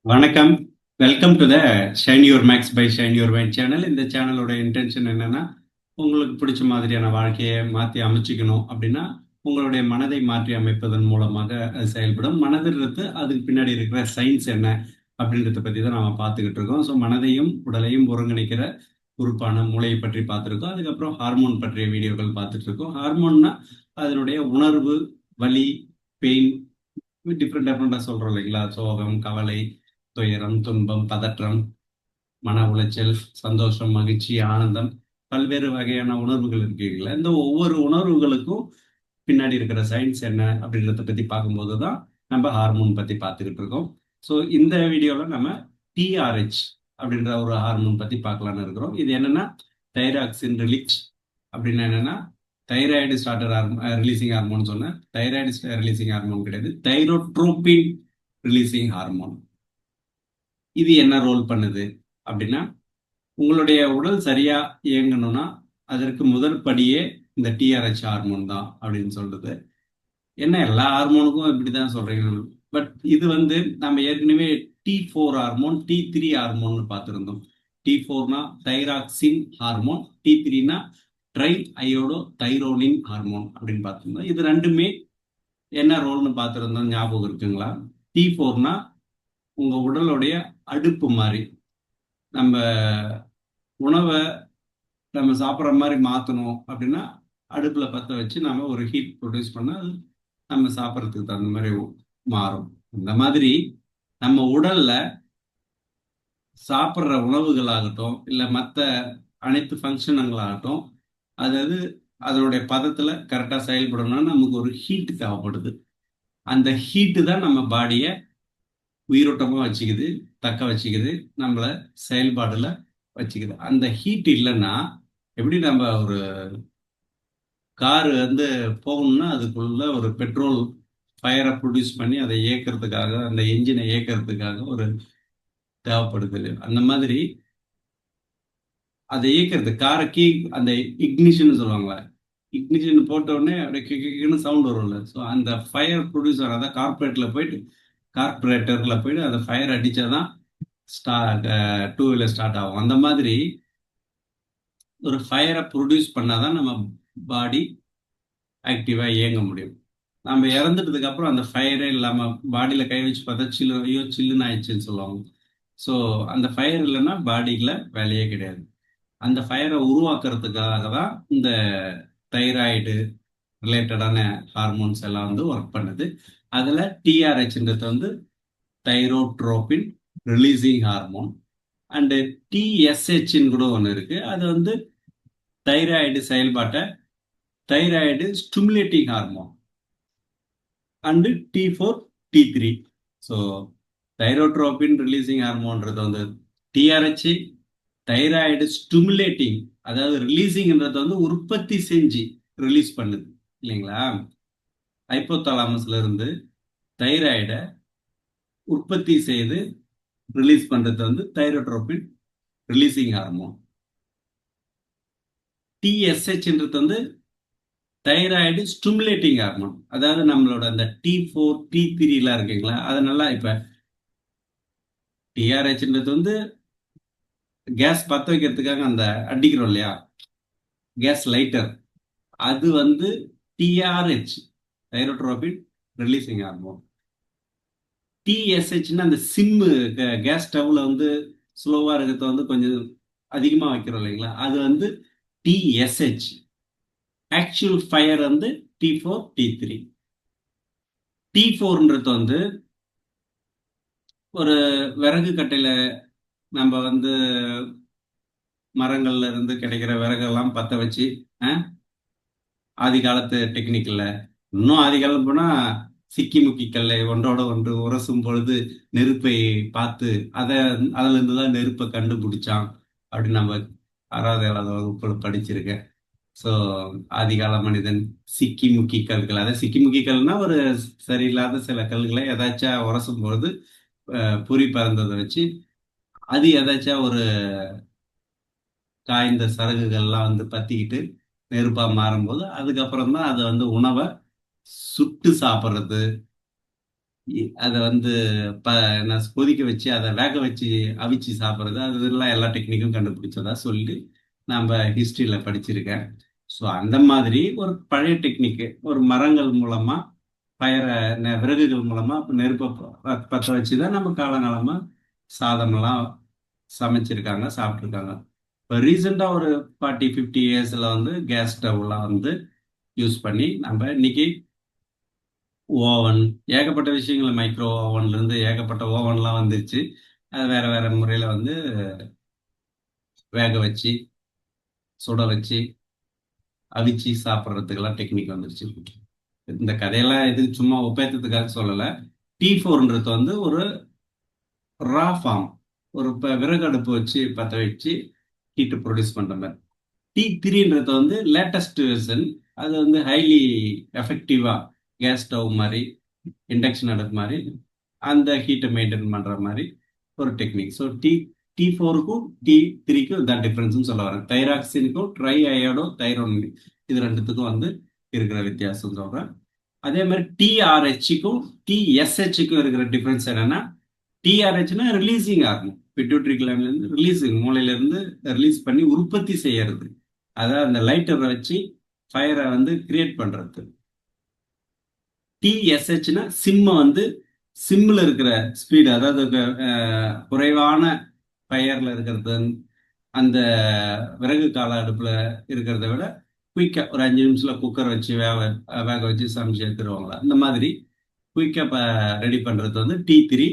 வணக்கம். Welcome to the shine your max by shine your mind channel. இந்த சேனலோட intention என்னன்னா, உங்களுக்கு பிடிச்ச மாதிரியான வாழ்க்கையை மாற்றி அமைச்சுக்கணும் அப்படின்னா, உங்களுடைய மனதை மாற்றி அமைப்பதன் மூலமாக அது செயல்படும். மனதுன்றது அதுக்கு பின்னாடி இருக்கிற சயின்ஸ் என்ன அப்படின்றத பற்றி தான் நாம பார்த்துக்கிட்டு இருக்கோம். ஸோ மனதையும் உடலையும் ஒருங்கிணைக்கிற உறுப்பான மூளையை பற்றி பார்த்துருக்கோம். அதுக்கப்புறம் ஹார்மோன் பற்றிய வீடியோக்கள் பார்த்துட்டு இருக்கோம். ஹார்மோன்னா அதனுடைய உணர்வு, வலி, பெயின், டிஃப்ரெண்ட் டிஃப்ரெண்டாக சொல்கிறோம் இல்லைங்களா? சோகம், கவலை, துயரம், துன்பம், பதற்றம், மன உளைச்சல், சந்தோஷம், மகிழ்ச்சி, ஆனந்தம், பல்வேறு வகையான உணர்வுகள் இருக்குங்களா? இந்த ஒவ்வொரு உணர்வுகளுக்கும் பின்னாடி இருக்கிற சயின்ஸ் என்ன அப்படின்றத பத்தி பார்க்கும்போது தான் நம்ம ஹார்மோன் பத்தி பார்த்துக்கிட்டு இருக்கோம். ஸோ இந்த வீடியோவில் நம்ம டிஆர்ஹெச் அப்படின்ற ஒரு ஹார்மோன் பத்தி பார்க்கலான்னு இருக்கிறோம். இது என்னன்னா தைராக்சின் ரிலீஸ் அப்படின்னா என்னன்னா தைராய்டு ஸ்டார்டர் ரிலீசிங் ஹார்மோன் சொன்னேன். தைராய்டு ரிலீசிங் ஹார்மோன் கிடையாது, தைரோட்ரோபின் ரிலீசிங் ஹார்மோன். இது என்ன ரோல் பண்ணுது அப்படின்னா, உங்களுடைய உடல் சரியா இயங்கணும்னா அதற்கு முதல் படியே இந்த டிஆர்ஹெச் ஹார்மோன் தான் அப்படின்னு சொல்றது. என்ன எல்லா ஹார்மோனுக்கும் இப்படிதான் சொல்றீங்க? பட் இது வந்து நம்ம ஏற்கனவே T4 ஹார்மோன், T3 ஹார்மோன் பார்த்திருந்தோம். T4னா தைராக்சின் ஹார்மோன், T3னா ட்ரை அயோடோ தைரோனின் ஹார்மோன் அப்படின்னு பார்த்திருந்தோம். இது ரெண்டுமே என்ன ரோல்னு பார்த்திருந்தோம், ஞாபகம் இருக்குங்களா? T4னா உங்க உடலுடைய அடுப்பு மாதிரி. நம்ம உணவை நம்ம சாப்பிட்ற மாதிரி மாற்றணும் அப்படின்னா அடுப்பில் பற்ற வச்சு நம்ம ஒரு ஹீட் ப்ரொடியூஸ் பண்ணால் அது நம்ம சாப்பிட்றதுக்கு தகுந்த மாதிரி மாறும். இந்த மாதிரி நம்ம உடல்ல சாப்பிட்ற உணவுகளாகட்டும் இல்லை மற்ற அனைத்து ஃபங்க்ஷனுங்களாகட்டும், அதாவது அதனுடைய பதத்தில் கரெக்டாக செயல்படணும்னா நமக்கு ஒரு ஹீட் தேவைப்படுது. அந்த ஹீட்டு தான் நம்ம பாடியை உயிரோட்டமாக வச்சுக்குது, தக்க வச்சுக்குது, நம்மளை செயல்பாடுல வச்சுக்குது. அந்த ஹீட் இல்லைன்னா எப்படி நம்ம ஒரு கார் வந்து போகணும்னா அதுக்குள்ள ஒரு பெட்ரோல் ஃபயரை ப்ரொடியூஸ் பண்ணி அதை இயக்கிறதுக்காக, அந்த என்ஜினை இயக்கிறதுக்காக ஒரு தேவைப்படுது இல்லையா? அந்த மாதிரி அதை இயக்கிறது காரை அந்த இக்னிஷன் சொல்லுவாங்களே, இக்னிஷன் போட்ட உடனே அப்படியே கிக்குன்னு சவுண்ட் வரும்ல. ஸோ அந்த ஃபயர் ப்ரொடியூசர் அதான் கார்பரேட்டர்ல போயிட்டு அந்த ஃபயர் அடிச்சாதான் ஸ்டா டூ வீலர் ஸ்டார்ட் ஆகும். அந்த மாதிரி ஒரு ஃபயரை ப்ரொடியூஸ் பண்ணாதான் நம்ம பாடி ஆக்டிவா இயங்க முடியும். நம்ம இறந்துட்டதுக்கு அப்புறம் அந்த ஃபயரே இல்லாம பாடியில கை வச்சு பார்த்தா சில்லு, ஐயோ சில்லுன்னு ஆயிடுச்சுன்னு சொல்லுவாங்க. ஸோ அந்த ஃபயர் இல்லைன்னா பாடியில வேலையே கிடையாது. அந்த ஃபயரை உருவாக்குறதுக்காக தான் இந்த தைராய்டு ரிலேட்டடான ஹார்மோன்ஸ் எல்லாம் வந்து ஒர்க் பண்ணுது. அதுல டிஆர்ஹெச்ன்றது வந்து தைரோட்ரோபின் ரிலீசிங் ஹார்மோன். அண்டு டிஎஸ்ஹெச்ன்னு கூட ஒன்று இருக்கு. அது வந்து தைராய்டு செயல்பாட்டை thyroid stimulating hormone. And T4 T3. So thyrotropin releasing ஹார்மோன்றது வந்து டிஆர்ஹெச், தைராய்டு ஸ்டிமுலேட்டிங், அதாவது ரிலீசிங்ன்றது வந்து உற்பத்தி செஞ்சு ரிலீஸ் பண்ணுது இல்லைங்களா? ஹைப்போதாலமஸ்ல இருந்து தைராய்டை உற்பத்தி செய்து ரிலீஸ் பண்றது வந்து தைரோட்ரோபின் ரிலீசிங் ஹார்மோன். டிஎஸ்ஹெச்ன்றது வந்து தைராய்டு ஸ்டிமுலேட்டிங் ஹார்மோன். அதாவது நம்மளோட அந்த T4 T3 எல்லாம் இருக்குங்களா, அதனால இப்ப டிஆர்ஹெச்ன்றது வந்து கேஸ் பற்ற வைக்கிறதுக்காக அந்த அடிக்கிறோம் இல்லையா, கேஸ் லைட்டர், அது வந்து டிஆர்ஹெச் தைரோட்ரோபின் ரிலீசிங் ஹார்மோன். டிஎஸ்ஹெச்னா அந்த சிம்மு கேஸ் ஸ்டவ்ல வந்து ஸ்லோவா இருக்கிறத வந்து கொஞ்சம் அதிகமா வைக்கிறோம் இல்லைங்களா, அது வந்து டிஎஸ்ஹெச். ஆக்சுவல் ஃபயர் வந்து T4 T3. T4ன்றது வந்து ஒரு விறகு கட்டையில நம்ம வந்து மரங்கள்ல இருந்து கிடைக்கிற விறகெல்லாம் பத்த வச்சு, ஆதி காலத்து டெக்னிக்கல்ல, இன்னும் ஆதி காலம் போனா சிக்கி முக்கி கல்லை ஒன்றோட ஒன்று உரசும் பொழுது நெருப்பை பார்த்து அதை அதுல இருந்துதான் நெருப்பை கண்டுபிடிச்சான் அப்படின்னு நம்ம 6வது 7வது வகுப்புல படிச்சிருக்கேன். ஸோ ஆதிகால மனிதன் சிக்கி முக்கி கல்கள், அதாவது சிக்கி முக்கி கல்னா ஒரு சரியில்லாத சில கல்களை எதாச்சும் உரசும் பொழுது பொறி பறந்ததை வச்சு அது எதாச்சும் ஒரு காய்ந்த சரகுகள்லாம் வந்து பத்திக்கிட்டு நெருப்பா மாறும்போது அதுக்கப்புறம் தான் அதை வந்து உணவை சுட்டு சாப்பிட்றது, அதை வந்து ப நான் கொதிக்க வச்சு அதை வேக வச்சு அவிச்சு சாப்பிட்றது அதெல்லாம் எல்லா டெக்னிக்கும் கண்டுபிடிச்சதா சொல்லி நம்ம ஹிஸ்ட்ரியில படிச்சிருக்கேன். ஸோ அந்த மாதிரி ஒரு பழைய டெக்னிக்கு ஒரு மரங்கள் மூலமா பயரை விறகுகள் மூலமா நெருப்பை பற்ற வச்சு தான் நம்ம காலங்காலமா சாதமெல்லாம் சமைச்சிருக்காங்க சாப்பிட்ருக்காங்க. இப்போ ரீசெண்டாக ஒரு 40-50 இயர்ஸில் வந்து கேஸ் ஸ்டவ்லாம் வந்து யூஸ் பண்ணி நம்ம இன்னைக்கு ஓவன் ஏகப்பட்ட விஷயங்கள் மைக்ரோ ஓவன்ல இருந்து ஏகப்பட்ட ஓவன்லாம் வந்துருச்சு. அது வேற வேற முறையில வந்து வேக வச்சு சுட வச்சு அவிச்சு சாப்பிட்றதுக்கெல்லாம் டெக்னிக் வந்துருச்சு. இந்த கதையெல்லாம் எது சும்மா உபேத்தத்துக்காக சொல்லலை. T4ன்றது வந்து ஒரு ரா ஃபார்ம், ஒரு விறகு அடுப்பு வச்சு பற்ற வச்சு ஹீட்டு ப்ரொடியூஸ் பண்ற மாதிரி. T3ன்றது வந்து லேட்டஸ்ட் வெர்ஷன். அது வந்து ஹைலி எஃபெக்டிவா கேஸ் ஸ்டவ் மாதிரி இண்டக்ஷன் அடுப்பு மாதிரி அந்த ஹீட்டை மெயின்டைன் பண்ற மாதிரி ஒரு டெக்னிக். ஸோ T4க்கும் T3க்கும் இதான் டிஃபரன்ஸ்னு சொல்ல வரேன். தைராக்சினுக்கும் ட்ரை அயோடோ தைரோன் இது ரெண்டுத்துக்கும் வந்து இருக்கிற வித்தியாசம் சொல்றேன். அதே மாதிரி TRHக்கும் TSHக்கும் இருக்கிற டிஃபரன்ஸ் என்னன்னா, TRHனா ரிலீசிங் ஆகும், பிட்யூட்டரி கிளாண்ட்ல இருந்து ரிலீசிங், மூளையில இருந்து ரிலீஸ் பண்ணி உற்பத்தி செய்யறது, அதாவது அந்த லைட்டரை வச்சு ஃபயரை வந்து கிரியேட் பண்றது. TSHனா சிம்ம வந்து சிம்மில் இருக்கிற ஸ்பீடு, அதாவது குறைவான ஃபயர்ல இருக்கிறது, அந்த விறகு கால அடுப்புல இருக்கிறத விட குயிக்கா ஒரு 5 நிமிஷத்துல குக்கர் வச்சு வேக வச்சு சமைச்சு எடுத்துருவாங்களா, அந்த மாதிரி குயிக்கா ரெடி பண்றது வந்து T3.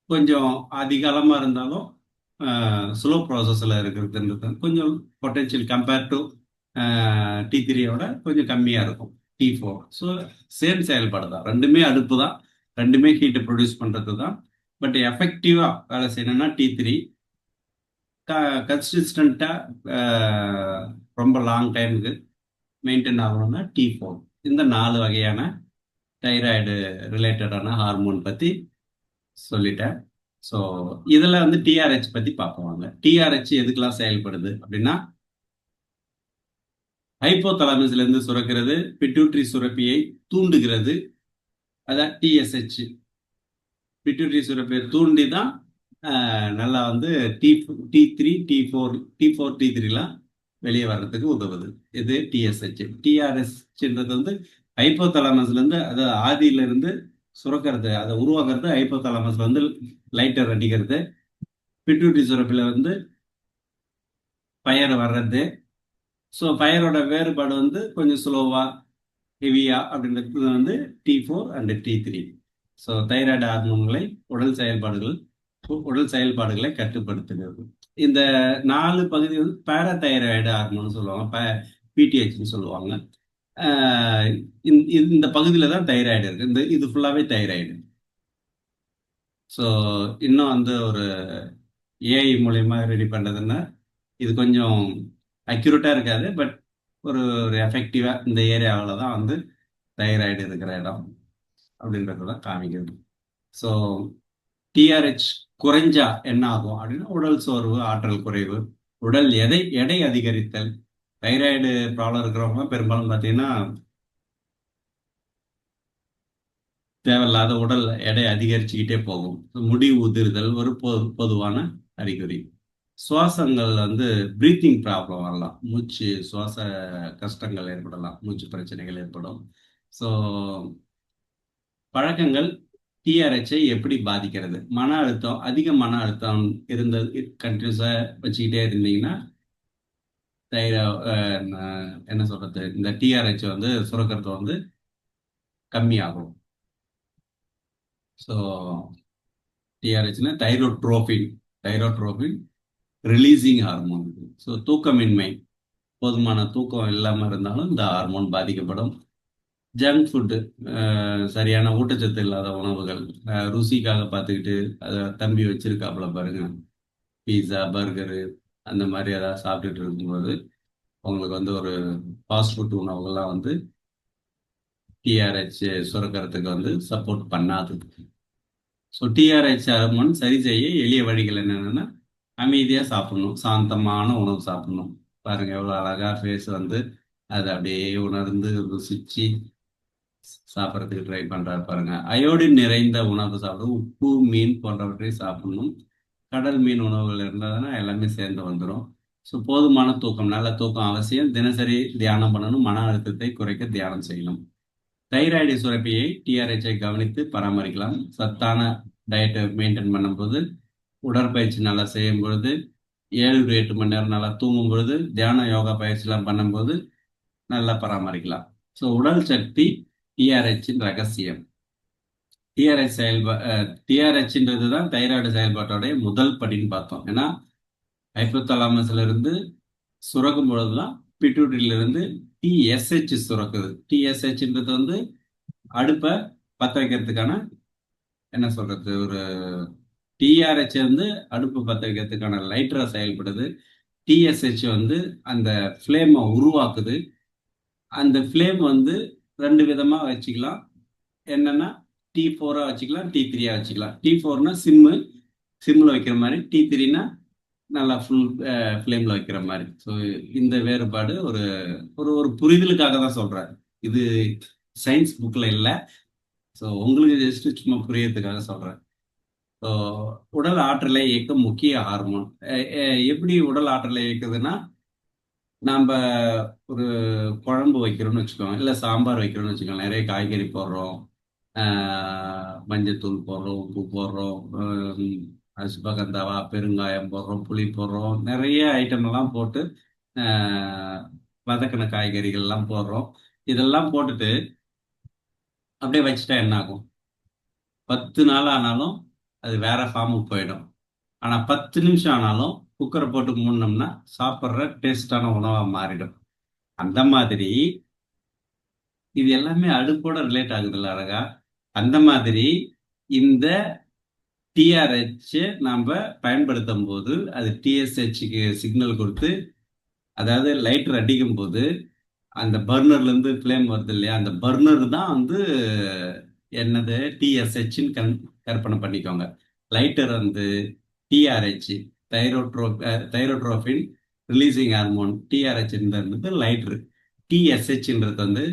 கொஞ்சம் அதிகாலமா இருந்தாலும் ஸ்லோ ப்ராசஸில் இருக்கிறதுன்றது கொஞ்சம் பொட்டென்ஷியல் கம்பேர்ட் டு T3யோட கொஞ்சம் கம்மியாக இருக்கும் T4. ஸோ சேம் செயல்பாடு தான், ரெண்டுமே அடுப்பு தான், ரெண்டுமே ஹீட்டை ப்ரொடியூஸ் பண்ணுறது தான். பட் எஃபெக்டிவாக வேலை செய்யணும்னா T3, கன்சிஸ்டண்ட்டாக ரொம்ப லாங் டைமுக்கு மெயின்டைன் ஆகணும்னா T4. இந்த 4 வகையான தைராய்டு ரிலேட்டடான ஹார்மோன் பற்றி சொல்லிட்டேன். ஸோ இதில் வந்து டிஆர்ஹெச் பற்றி பார்ப்போம். டிஆர்ஹெச் எதுக்கெல்லாம் செயல்படுது அப்படின்னா, ஹைப்போதலாமஸ்ல இருந்து சுரக்கிறது, பிட்யூட்டரி சுரப்பியை தூண்டுகிறது, அதான் டிஎஸ்ஹெச். பிட்யூட்டரி சுரப்பியை தூண்டி தான் நல்லா வந்து T3 T4 T3லாம் வெளியே வர்றதுக்கு உதவுது. இது டிஎஸ்ஹெச். டிஆர்ஹெச்ன்றது வந்து ஹைப்போதலாமஸ்ல இருந்து, அதாவது ஆதியில இருந்து சுரக்கிறது, அதை உருவாக்குறது. ஹைப்போதலாமஸ்ல வந்து லைட்டர் அடிக்கிறது, பிட்யூட்டரி சுரப்பில வந்து ஃபயர் வர்றது. ஸோ ஃபயரோட வேறுபாடு வந்து கொஞ்சம் ஸ்லோவா ஹெவியா அப்படின்றது வந்து T4 and T3. So thyroid ஹார்மோன்களை உடல் செயல்பாடுகளை கட்டுப்படுத்துகிறது. இந்த 4 பகுதி வந்து பேராதைராய்டு ஹார்மோன் சொல்லுவாங்க, பிடிஹெச்னு சொல்லுவாங்க. இந்த பகுதியில் தான் தைராய்டு இருக்கு. இது ஃபுல்லாவே தைராய்டு. ஸோ இன்னும் வந்து ஒரு ஏஐ மூலயமா ரெடி பண்ணுறதுன்னா இது கொஞ்சம் அக்யூரேட்டாக இருக்காது, பட் ஒரு எஃபெக்டிவாக இந்த ஏரியாவில் தான் வந்து தைராய்டு இருக்கிற இடம் அப்படின்றது தான் காமிக்கிறது. ஸோ டிஆர்ஹெச் குறைஞ்சா என்ன ஆகும் அப்படின்னா, உடல் சோர்வு, ஆற்றல் குறைவு, உடல் எடை அதிகரித்தல். தைராய்டு ப்ராப்ளம் இருக்கிறவங்க பெரும்பாலும் பார்த்தீங்கன்னா தேவையில்லாத உடல் எடை அதிகரிச்சுக்கிட்டே போகும். முடி உதிர்தல் ஒரு பொதுவான அறிகுறி. சுவாசங்கள் வந்து பிரீத்திங் ப்ராப்ளம் வரலாம், சுவாச கஷ்டங்கள் ஏற்படலாம், மூச்சு பிரச்சனைகள் ஏற்படும். ஸோ பழக்கங்கள் டிஆர்ஹெச்சை எப்படி பாதிக்கிறது? மன அழுத்தம், அதிக மன அழுத்தம் இருந்தது கண்டினியூஸா வச்சுக்கிட்டே இருந்தீங்கன்னா என்ன சொல்றது, இந்த டிஆர்ஹெச் வந்து சுரக்கிறது வந்து கம்மியாகும். ஸோ டிஆர்ஹெச்னா தைரோட்ரோபின் ரிலீசிங் ஹார்மோன். ஸோ தூக்கமின்மை, போதுமான தூக்கம் இல்லாமல் இருந்தாலும் இந்த ஹார்மோன் பாதிக்கப்படும். ஜங்க் ஃபுட்டு, சரியான ஊட்டச்சத்து இல்லாத உணவுகள், ருசிக்காக பார்த்துக்கிட்டு அதை தம்பி வச்சிருக்காப்புல பாருங்க, பீஸா பர்கரு அந்த மாதிரி ஏதாவது சாப்பிட்டுட்டு இருக்கும்போது உங்களுக்கு வந்து ஒரு ஃபாஸ்ட் ஃபுட் உணவுகள்லாம் வந்து டிஆர்ஹெச் சுரக்கிறதுக்கு வந்து சப்போர்ட் பண்ணாது. ஸோ டிஆர்ஹெச் ஹார்மோன் சரி செய்ய எளிய வழிகள் என்னென்னா, அமைதியாக சாப்பிடணும், சாந்தமான உணவு சாப்பிடணும். பாருங்க எவ்வளோ அழகா ஃபேஸ் வந்து அதை அப்படியே உணர்ந்து ருசிச்சு சாப்பிட்றதுக்கு ட்ரை பண்றாரு பாருங்க. அயோடின் நிறைந்த உணவு சாப்பிடும், உப்பு, மீன் போன்றவற்றை சாப்பிடணும். கடல் மீன் உணவுகள் இருந்ததுன்னா எல்லாமே சேர்ந்து வந்துடும். ஸோ போதுமான தூக்கம், நல்ல தூக்கம் அவசியம். தினசரி தியானம் பண்ணணும். மன அழுத்தத்தை குறைக்க தியானம் செய்யணும். தைராய்டு சுரப்பியை, டிஆர்ஹெச்சை கவனித்து பராமரிக்கலாம். சத்தான டயட்டை மெயின்டைன் பண்ணும்போது, உடற்பயிற்சி நல்லா செய்யும் பொழுது, 7 டு 8 மணி நேரம் நல்லா தூங்கும் பொழுது, தியானம் யோகா பயிற்சிலாம் பண்ணும்போது நல்லா பராமரிக்கலாம். ஸோ உடல் சக்தி டிஆர்ஹெச்சின் ரகசியம். டிஆர்ஹெச் டிஆர்ஹெச்ன்றது தான் தைராய்டு செயல்பாட்டோடைய முதல் படின்னு பார்த்தோம். ஏன்னா ஹைப்போதலாமஸ்ல இருந்து சுரக்கும் பொழுதுதான் பிட்யூட்டரியில இருந்து டிஎஸ்ஹெச் சுரக்குது. டிஎஸ்ஹெச்ன்றது வந்து அடுப்பை பற்ற வைக்கிறதுக்கான, என்ன சொல்றது, ஒரு டிஆர்ஹெச் வந்து அடுப்பு பற்ற வைக்கிறதுக்கான லைட்டரா செயல்படுது. டிஎஸ்ஹெச் வந்து அந்த ஃப்ளேமை உருவாக்குது. அந்த ஃப்ளேம் வந்து ரெண்டு விதமா வச்சுக்கலாம். என்னன்னா T4 வச்சுக்கலாம், T3 வச்சுக்கலாம். T4னா சிம்ல வைக்கிற மாதிரி, T3னா நல்லா ஃபுல் ஃப்ளேம்ல வைக்கிற மாதிரி. ஸோ இந்த வேறுபாடு ஒரு ஒரு ஒரு புரிதலுக்காக தான் சொல்றேன். இது சயின்ஸ் புக்ல இல்லை. ஸோ உங்களுக்கு ஜஸ்ட் சும்மா புரியறதுக்காக சொல்றேன். ஸோ உடல் ஆற்றலை இயக்கும் முக்கிய ஹார்மோன். எப்படி உடல் ஆற்றலை இயக்குதுன்னா, நாம ஒரு குழம்பு வைக்கிறோம்னு வச்சுக்கோங்க, இல்லை சாம்பார் வைக்கிறோம்னு வச்சுக்கோங்க, நிறைய காய்கறி போடுறோம், மஞ்சத்தூள் போடுறோம், உப்பு போடுறோம், அஸ்பகந்தாவா, பெருங்காயம் போடுறோம், புளி போடுறோம், நிறைய ஐட்டம் எல்லாம் போட்டு வதக்கின காய்கறிகள் எல்லாம் போடுறோம். இதெல்லாம் போட்டுட்டு அப்படியே வச்சுட்டா என்ன ஆகும்? 10 நாள் ஆனாலும் அது வேற ஃபார்முக்கு போயிடும். ஆனா 10 நிமிஷம் ஆனாலும் குக்கரை போட்டு மூடினோம்னா சாப்பிட்ற டேஸ்டான உணவா மாறிடும். அந்த மாதிரி இது எல்லாமே அடுப்போட ரிலேட் ஆகுதுல்ல அழகா. அந்த மாதிரி இந்த டிஆர்ஹெச் நாம பயன்படுத்தும் போது அது டிஎஸ்ஹெச்சுக்கு சிக்னல் கொடுத்து, அதாவது லைட்டர் அடிக்கும் போது அந்த பர்னர்ல இருந்து ஃப்ளேம் வருது இல்லையா, அந்த பர்னர் தான் வந்து என்னது டிஎஸ்ஹெச்ன்னு கற்பனை பண்ணிக்கோங்க. லைட்டர் வந்து டிஆர்ஹெச், தைரோட்ரோபின் ரிலீசிங் ஹார்மோன். டிஆர்ஹெச்ன்றது லைட்டர், டிஎஸ்ஹெச்ன்றது வந்து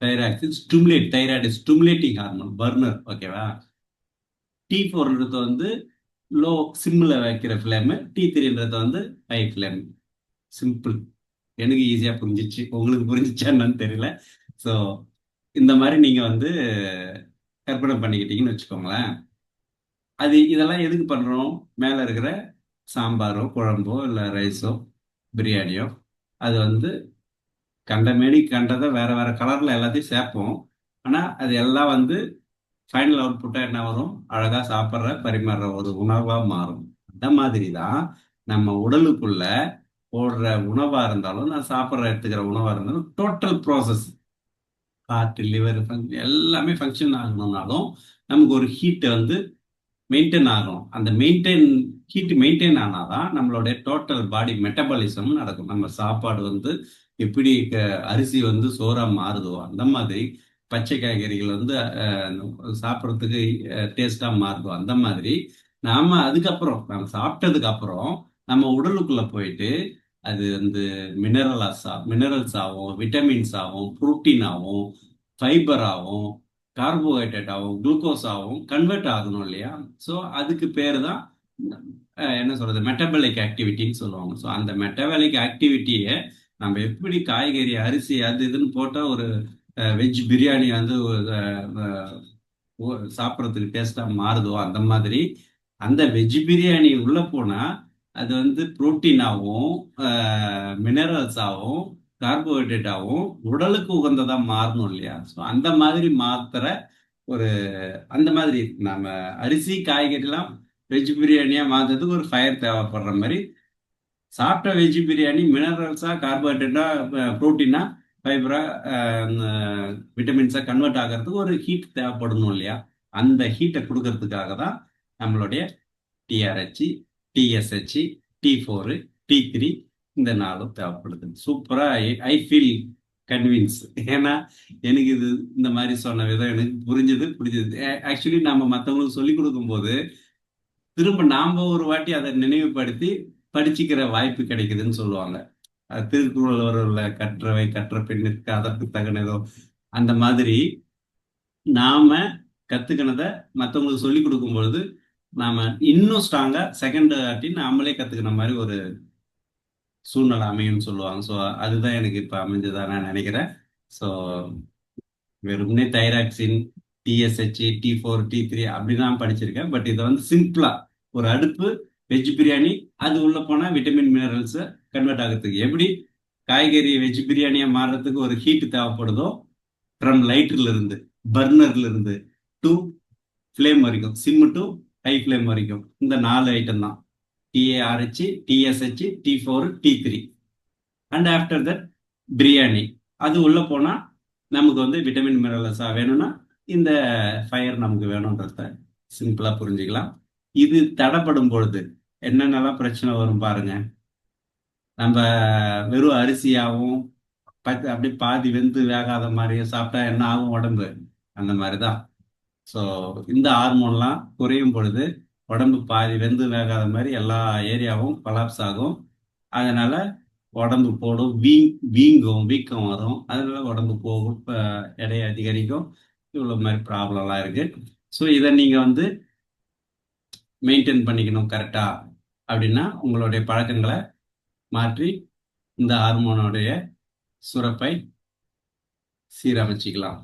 தைராய்டு ஸ்டிமுலேட்டிங் ஹார்மோன், பர்னர். ஓகேவா? T4ன்றது வந்து லோ சிம்ல வைக்கிற ஃப்ளேமு, T3ன்றது வந்து ஹை ஃப்ளேம். சிம்பிள். எனக்கு ஈஸியா புரிஞ்சிச்சு. உங்களுக்கு புரிஞ்சிச்சா என்னன்னு தெரியல. ஸோ இந்த மாதிரி நீங்க வந்து கற்பனை பண்ணிக்கிட்டீங்கன்னு வச்சுக்கோங்களேன். அது இதெல்லாம் எதுக்கு பண்றோம்? மேல இருக்கிற சாம்பாரோ குழம்போ இல்லை ரைஸோ பிரியாணியோ, அது வந்து கண்டமேடி கண்டதை வேற வேற கலர்ல எல்லாத்தையும் சேர்ப்போம். ஆனா அது எல்லாம் வந்து ஃபைனல் அவுட்புட்டா என்ன வரும்? அழகா சாப்பிட்ற பரிமாறுற ஒரு உணவா மாறும். அந்த மாதிரி தான் நம்ம உடலுக்குள்ள போடுற உணவா இருந்தாலும், நான் சாப்பிட்ற எடுத்துக்கிற உணவா இருந்தாலும், டோட்டல் ப்ராசஸ், ஹார்ட், லிவர் எல்லாமே ஃபங்க்ஷன் ஆகணும்னாலும் நமக்கு ஒரு ஹீட் வந்து மெயின்டைன் ஆகணும். அந்த ஹீட் மெயின்டைன் ஆனாதான் நம்மளுடைய டோட்டல் பாடி மெட்டபாலிசம் நடக்கும். நம்ம சாப்பாடு வந்து எப்படி அரிசி வந்து சோறா மாறுதோ, அந்த மாதிரி பச்சை காய்கறிகள் வந்து சாப்பிட்றதுக்கு டேஸ்டா மாறுதோ, அந்த மாதிரி நாம அதுக்கப்புறம் நம்ம சாப்பிட்டதுக்கு அப்புறம் நம்ம உடலுக்குள்ள போயிட்டு அது வந்து மினரல்ஸ் ஆகும், விட்டமின்ஸ் ஆகும், புரோட்டீன் ஆகும், ஃபைபர் ஆகும், கார்போஹைட்ரேட் ஆகும், குளுக்கோஸ் ஆகும், கன்வெர்ட் ஆகணும் இல்லையா? ஸோ அதுக்கு பேர் தான் என்ன சொல்றது, மெட்டபாலிக் ஆக்டிவிட்டின்னு சொல்லுவாங்க. ஸோ அந்த மெட்டபாலிக் ஆக்டிவிட்டியை நம்ம எப்படி காய்கறி, அரிசி அது இதுன்னு போட்டால் ஒரு வெஜ் பிரியாணி வந்து சாப்பிட்றதுக்கு டேஸ்டா மாறுதோ, அந்த மாதிரி அந்த வெஜ் பிரியாணி உள்ள போனா அது வந்து புரோட்டீன் ஆகும், மினரல்ஸ் ஆகும், கார்போஹைட்ரேட் ஆகும், உடலுக்கு உகந்ததா மாறணும் இல்லையா? ஸோ அந்த மாதிரி மாத்திர ஒரு, அந்த மாதிரி நம்ம அரிசி காய்கறிலாம் வெஜ் பிரியாணியா மாத்துறதுக்கு ஒரு ஃபயர் தேவைப்படுற மாதிரி, சாப்பிட்ட வெஜ் பிரியாணி மினரல்ஸா, கார்போஹைட்ரேட்டா, புரோட்டீனா, ஃபைபரா, விட்டமின்ஸா கன்வெர்ட் ஆகிறதுக்கு ஒரு ஹீட் தேவைப்படணும் இல்லையா? அந்த ஹீட்டை கொடுக்கறதுக்காக தான் நம்மளுடைய டிஆர்ஹெச், டிஎஸ்ஹெச், T4, T3 இந்த நாளும் தேவைப்படுது. சூப்பரா ஐ ஃபீல் கன்வின்ஸ். ஏன்னா எனக்கு இது இந்த மாதிரி சொன்ன விதம் எனக்கு பிடிச்சது. ஆக்சுவலி நாம மற்றவங்களுக்கு சொல்லி கொடுக்கும்போது திரும்ப நாம ஒரு வாட்டி அதை நினைவுபடுத்தி படிச்சுக்கிற வாய்ப்பு கிடைக்குதுன்னு சொல்லுவாங்க. திருக்குறள் கற்றவை கற்ற பின்னிற்கு அதற்கு தகனதோ, அந்த மாதிரி நாம கத்துக்கினத மத்தவங்களுக்கு சொல்லிக் கொடுக்கும் பொழுது நாம இன்னும் ஸ்ட்ராங்கா செகண்ட் ஆட்டி நாமளே கத்துக்கின மாதிரி ஒரு சூழ்நிலை அமையும்னு சொல்லுவாங்க. ஸோ அதுதான் எனக்கு இப்ப அமைஞ்சதா நான் நினைக்கிறேன். ஸோ வெறுமனே தைராக்சின், டிஎஸ்ஹெச், T4, T3 அப்படிதான் படிச்சிருக்கேன். பட் இதை வந்து சிம்பிளா ஒரு அடுப்பு, வெஜ் பிரியாணி, அது உள்ள போனா விட்டமின் மினரல்ஸ் கன்வெர்ட் ஆகிறதுக்கு எப்படி காய்கறி வெஜ் பிரியாணியா மாறுறதுக்கு ஒரு ஹீட் தேவைப்படுதோ, ஃப்ரம் லைட்டர்ல இருந்து, பர்னர்ல இருந்து டு ஃப்ளேம் வரைக்கும், சிம் டு ஹை ஃப்ளேம் வரைக்கும், இந்த 4 ஐட்டம் தான். TARH, TSH, T4, T3. And after that biryani. அது உள்ள போனா நமக்கு வந்து விட்டமின் மினரல்ஸா வேணும்னா இந்த ஃபயர் நமக்கு வேணும்ன்றத சிம்பிளா புரிஞ்சுக்கலாம். இது தடைப்படும் பொழுது என்னென்னலாம் பிரச்சனை வரும் பாருங்க. நம்ம வெறும் அரிசியாவும் அப்படியே பாதி வெந்து வேகாத மாதிரியும் சாப்பிட்டா என்ன ஆகும் உடம்பு? அந்த மாதிரி தான். ஸோ இந்த ஹார்மோன்லாம் குறையும் பொழுது உடம்பு பாதி வெந்து வேகாத மாதிரி எல்லா ஏரியாவும் கொலாப்ஸ் ஆகும். அதனால உடம்பு போடும், வீங்கும், வீக்கம் வரும். அதனால உடம்பு போகும், எடை அதிகரிக்கும். இவ்வளோ மாதிரி ப்ராப்ளம்லாம் இருக்கு. ஸோ இதை நீங்க வந்து மெயின்டைன் பண்ணிக்கணும் கரெக்டா அப்படின்னா உங்களுடைய பழக்கங்களை மாற்றி இந்த ஹார்மோனுடைய சுரப்பை சீரமைச்சிக்கலாம்.